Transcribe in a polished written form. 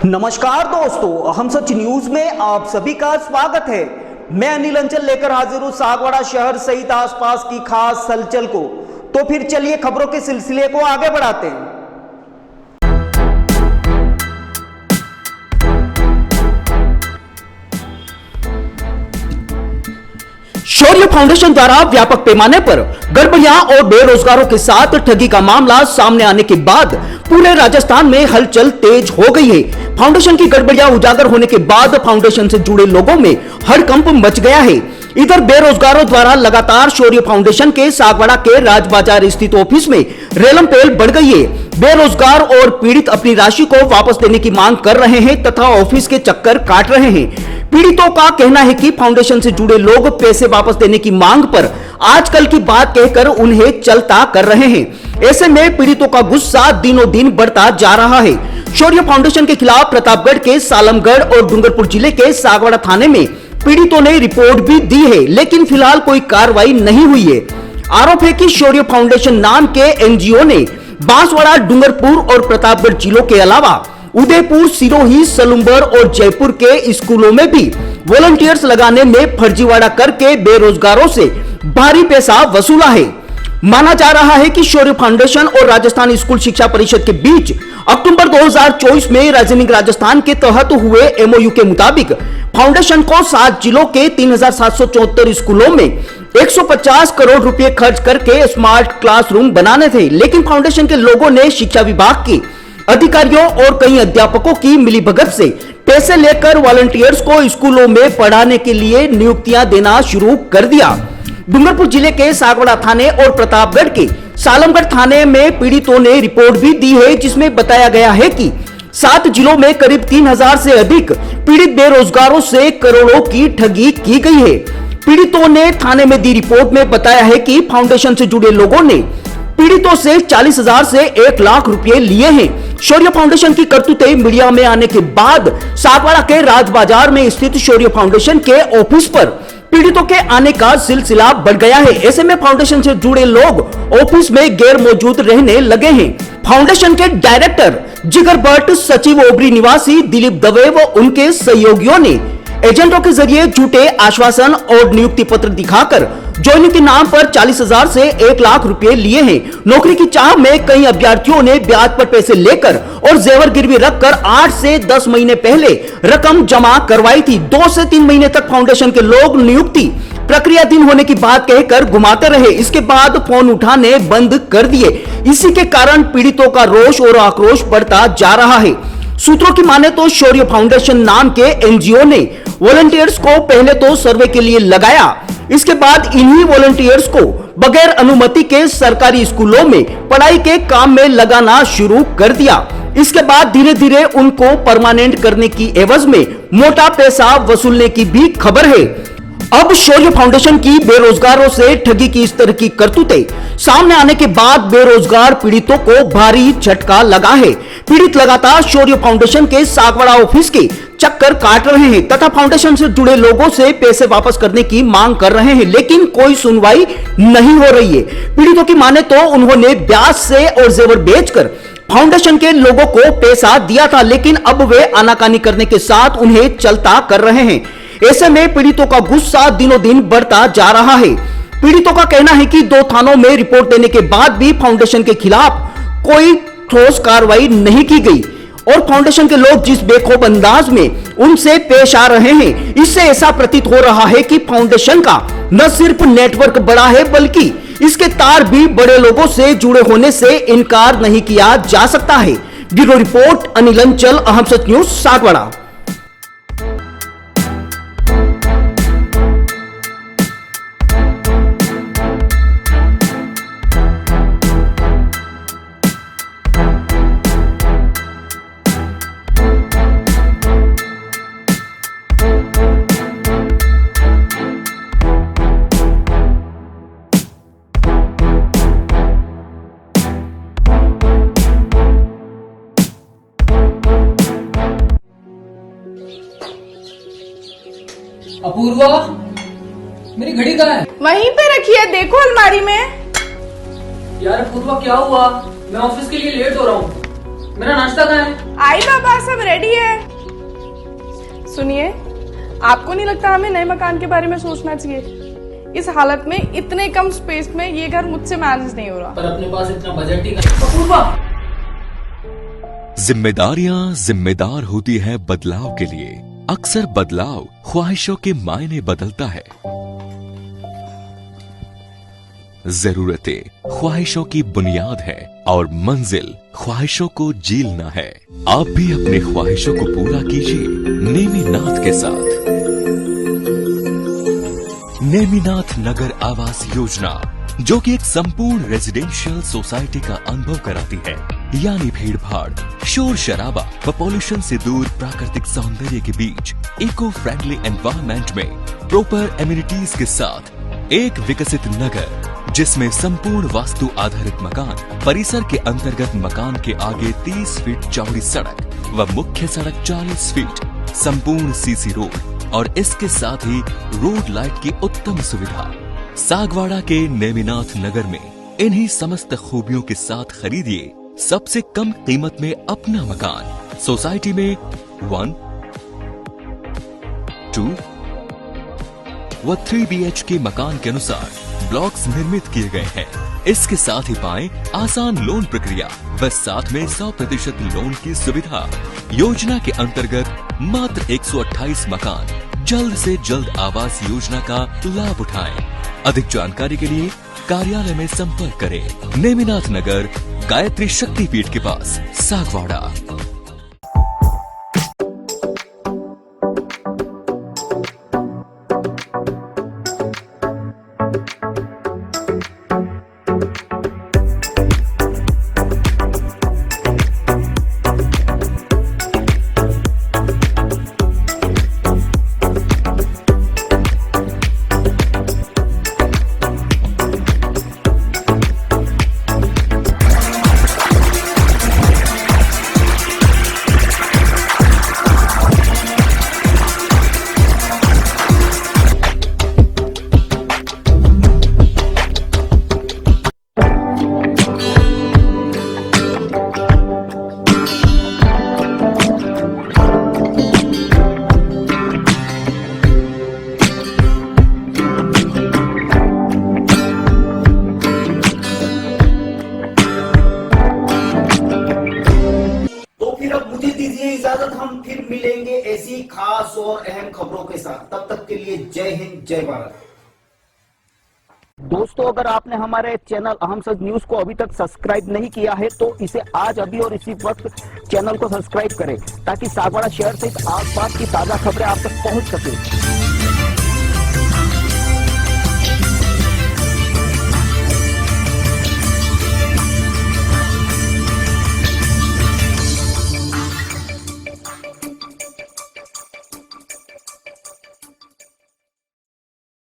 नमस्कार दोस्तों, हम सच न्यूज में आप सभी का स्वागत है। मैं अनिल अंचल लेकर हाजिर हूं सागवाड़ा शहर सहित आसपास की खास हलचल को। तो फिर चलिए खबरों के सिलसिले को आगे बढ़ाते हैं। शौर्य फाउंडेशन द्वारा व्यापक पैमाने पर गड़बड़ियां और बेरोजगारों के साथ ठगी का मामला सामने आने के बाद पूरे राजस्थान में हलचल तेज हो गई है। फाउंडेशन की गड़बड़ियां उजागर होने के बाद फाउंडेशन से जुड़े लोगों में हड़कंप मच गया है। इधर बेरोजगारों द्वारा लगातार शौर्य फाउंडेशन के सागवाड़ा के राज बाजार स्थित ऑफिस में रेलम पेल बढ़ गई है। बेरोजगार और पीड़ित अपनी राशि को वापस देने की मांग कर रहे हैं तथा ऑफिस के चक्कर काट रहे हैं। पीड़ितों का कहना है कि फाउंडेशन से जुड़े लोग पैसे वापस देने की मांग पर आजकल की बात कहकर उन्हें चलता कर रहे हैं। ऐसे में पीड़ितों का गुस्सा दिनों दिन बढ़ता जा रहा है। शौर्य फाउंडेशन के खिलाफ प्रतापगढ़ के सालमगढ़ और डूंगरपुर जिले के सागवाड़ा थाने में पीड़ितों ने रिपोर्ट भी दी है, लेकिन फिलहाल कोई कार्रवाई नहीं हुई है। आरोप है कि शौर्य फाउंडेशन नाम के एनजीओ ने बांसवाड़ा, डूंगरपुर और प्रतापगढ़ जिलों के अलावा उदयपुर, सिरोही, सलुम्बर और जयपुर के स्कूलों में भी वॉलंटियर्स लगाने में फर्जीवाड़ा करके बेरोजगारों से भारी पैसा वसूला है। माना जा रहा है कि शौर्य फाउंडेशन और राजस्थान स्कूल शिक्षा परिषद के बीच अक्टूबर 2024 में राजनिक राजस्थान के तहत हुए एमओयू के मुताबिक फाउंडेशन को 7 जिलों के 3774 स्कूलों में 150 करोड़ रुपए खर्च करके स्मार्ट क्लासरूम बनाने थे, लेकिन फाउंडेशन के लोगों ने शिक्षा विभाग की अधिकारियों और कई अध्यापकों की मिलीभगत से पैसे लेकर वॉलंटियर्स को स्कूलों में पढ़ाने के लिए नियुक्तियां देना शुरू कर दिया। डूंगरपुर जिले के सागवाड़ा थाने और प्रतापगढ़ के सालमगढ़ थाने में पीड़ितों ने रिपोर्ट भी दी है, जिसमें बताया गया है कि 7 जिलों में करीब 3000 से अधिक पीड़ित बेरोजगारों से करोड़ों की ठगी की गई है। पीड़ितों ने थाने में दी रिपोर्ट में बताया है कि फाउंडेशन से जुड़े लोगों ने पीड़ितों से 40,000 से 1 लाख रुपए लिए हैं। शौर्य फाउंडेशन की करतूतें मीडिया में आने के बाद सागवाड़ा के राज बाजार में स्थित शौर्य फाउंडेशन के ऑफिस पर पीड़ितों के आने का सिलसिला बढ़ गया है। ऐसे में फाउंडेशन से जुड़े लोग ऑफिस में गैर मौजूद रहने लगे हैं। फाउंडेशन के डायरेक्टर जिगर भट्ट, सचिव ओबरी निवासी दिलीप दवे व उनके सहयोगियों ने एजेंटों के जरिए झूठे आश्वासन और नियुक्ति पत्र दिखाकर ज्वाइनिंग के नाम पर 40,000 से 1 लाख रुपए लिए हैं। नौकरी की चाह में कई अभ्यर्थियों ने ब्याज पर पैसे लेकर और जेवर गिरवी रखकर 8 से 10 महीने पहले रकम जमा करवाई थी। 2 से 3 महीने तक फाउंडेशन के लोग नियुक्ति प्रक्रियाधीन होने की बात कहकर घुमाते रहे। इसके बाद फोन उठाने बंद कर दिए। इसी के कारण पीड़ितों का रोष और आक्रोश बढ़ता जा रहा है। सूत्रों की माने तो शौर्य फाउंडेशन नाम के एनजीओ ने वॉलंटियर्स को पहले तो सर्वे के लिए लगाया, इसके बाद इन्हीं वॉलंटियर्स को बगैर अनुमति के सरकारी स्कूलों में पढ़ाई के काम में लगाना शुरू कर दिया। इसके बाद धीरे धीरे उनको परमानेंट करने की एवज में मोटा पैसा वसूलने की भी खबर है। अब शौर्य फाउंडेशन की बेरोजगारों से ठगी की इस तरह की करतूतें सामने आने के बाद बेरोजगार पीड़ितों को भारी झटका लगा है। पीड़ित लगातार शौर्य फाउंडेशन के सागवाड़ा ऑफिस के चक्कर काट रहे हैं तथा फाउंडेशन से जुड़े लोगों से पैसे वापस करने की मांग कर रहे हैं, लेकिन कोई सुनवाई नहीं हो रही है। पीड़ितों की माने तो उन्होंने ब्याज से और जेवर बेचकर फाउंडेशन के लोगों को पैसा दिया था, लेकिन अब वे आनाकानी करने के साथ उन्हें चलता कर रहे हैं। ऐसे में पीड़ितों का गुस्सा दिनों दिन बढ़ता जा रहा है। पीड़ितों का कहना है कि 2 थानों में रिपोर्ट देने के बाद भी फाउंडेशन के खिलाफ कोई ठोस कार्रवाई नहीं की गई और फाउंडेशन के लोग जिस बेखौफ अंदाज में उनसे पेश आ रहे हैं, इससे ऐसा प्रतीत हो रहा है कि फाउंडेशन का न सिर्फ नेटवर्क बड़ा है बल्कि इसके तार भी बड़े लोगों से जुड़े होने से इनकार नहीं किया जा सकता है। ब्यूरो रिपोर्ट अनिल अंचल, अहम सच न्यूज, सागवाड़ा। अपूर्वा, मेरी घड़ी कहाँ है? वहीं पे रखी है, देखो अलमारी में। यार अपूर्वा क्या हुआ? मैं ऑफिस के लिए लेट हो रहा हूँ। मेरा नाश्ता कहाँ है? आई बाबा, सब रेडी है। सुनिए, आपको नहीं लगता हमें नए मकान के बारे में सोचना चाहिए? इस हालत में, इतने कम स्पेस में ये घर मुझसे मैनेज नहीं हो रहा। पर अपने पास इतना बजट ही नहीं। अपूर्वा, जिम्मेदारियां जिम्मेदार होती है बदलाव के लिए। अक्सर बदलाव ख्वाहिशों के मायने बदलता है। जरूरतें ख्वाहिशों की बुनियाद है और मंजिल ख्वाहिशों को जीलना है। आप भी अपने ख्वाहिशों को पूरा कीजिए नेमीनाथ के साथ। नेमीनाथ नगर आवास योजना, जो कि एक संपूर्ण रेजिडेंशियल सोसाइटी का अनुभव कराती है, यानी भीड़ भाड़, शोर शराबा व पॉल्यूशन से दूर प्राकृतिक सौंदर्य के बीच इको फ्रेंडली एनवायरनमेंट में प्रॉपर एमिनिटीज के साथ एक विकसित नगर, जिसमें संपूर्ण वास्तु आधारित मकान, परिसर के अंतर्गत मकान के आगे 30 फीट चौड़ी सड़क व मुख्य सड़क 40 फीट, संपूर्ण सीसी रोड और इसके साथ ही रोड लाइट की उत्तम सुविधा। सागवाड़ा के नेमिनाथ नगर में इन्हीं समस्त खूबियों के साथ खरीदिए सबसे कम कीमत में अपना मकान। सोसाइटी में 1, 2 व 3 BHK मकान के अनुसार ब्लॉक्स निर्मित किए गए हैं। इसके साथ ही पाएं आसान लोन प्रक्रिया व साथ में 100% लोन की सुविधा। योजना के अंतर्गत मात्र 128 मकान जल्द से जल्द आवास योजना का लाभ उठाएं। अधिक जानकारी के लिए कार्यालय में संपर्क करें। नेमिनाथ नगर, गायत्री शक्तिपीठ के पास, सागवाड़ा। इजाजत, हम फिर मिलेंगे ऐसी खास और अहम खबरों के साथ। तब तक के लिए जय हिंद, जय भारत। दोस्तों, अगर आपने हमारे चैनल अहम सच न्यूज को अभी तक सब्सक्राइब नहीं किया है तो इसे आज अभी और इसी वक्त चैनल को सब्सक्राइब करें, ताकि सागवाड़ा शहर सहित आसपास की ताजा खबरें आप तक पहुंच सके।